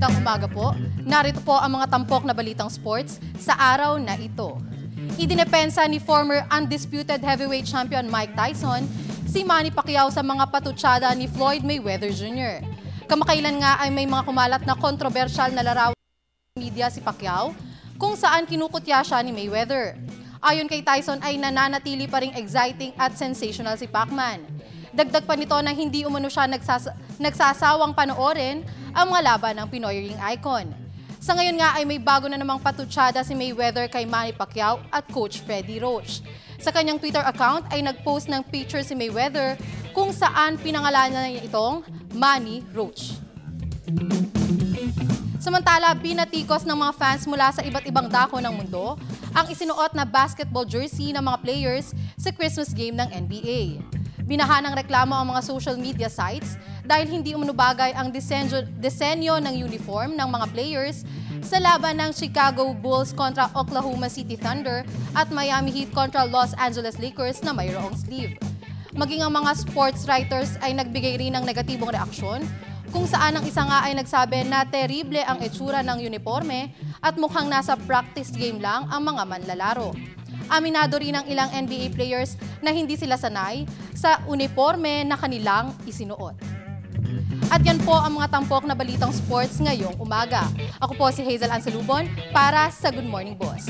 Magandang umaga po. Narito po ang mga tampok na balitang sports sa araw na ito. Idinepensa ni former undisputed heavyweight champion Mike Tyson si Manny Pacquiao sa mga patutsada ni Floyd Mayweather Jr. Kamakailan nga ay may mga kumalat na kontrobersyal na larawan sa media si Pacquiao kung saan kinukutya siya ni Mayweather. Ayon kay Tyson ay nananatili pa ring exciting at sensational si Pacman. Dagdag pa nito na hindi umano siya nagsasawang panoorin ang mga laban ng Pinoy ring icon. Sa ngayon nga ay may bago na namang patutsada si Mayweather kay Manny Pacquiao at Coach Freddie Roach. Sa kanyang Twitter account ay nag-post ng picture si Mayweather kung saan pinangalanan niya itong Manny Roach. Samantala, binatikos ng mga fans mula sa iba't ibang dako ng mundo ang isinuot na basketball jersey ng mga players sa Christmas game ng NBA. Binaha ng reklamo ang mga social media sites dahil hindi umunubagay ang disenyo ng uniform ng mga players sa laban ng Chicago Bulls kontra Oklahoma City Thunder at Miami Heat kontra Los Angeles Lakers na mayroong sleeve. Maging ang mga sports writers ay nagbigay rin ng negatibong reaksyon kung saan ang isa nga ay nagsabi na terrible ang itsura ng uniforme at mukhang nasa practice game lang ang mga manlalaro. Aminado rin ng ilang NBA players na hindi sila sanay sa uniforme na kanilang isinuot. At yan po ang mga tampok na balitang sports ngayong umaga. Ako po si Hazel Ansalubon para sa Good Morning Boss.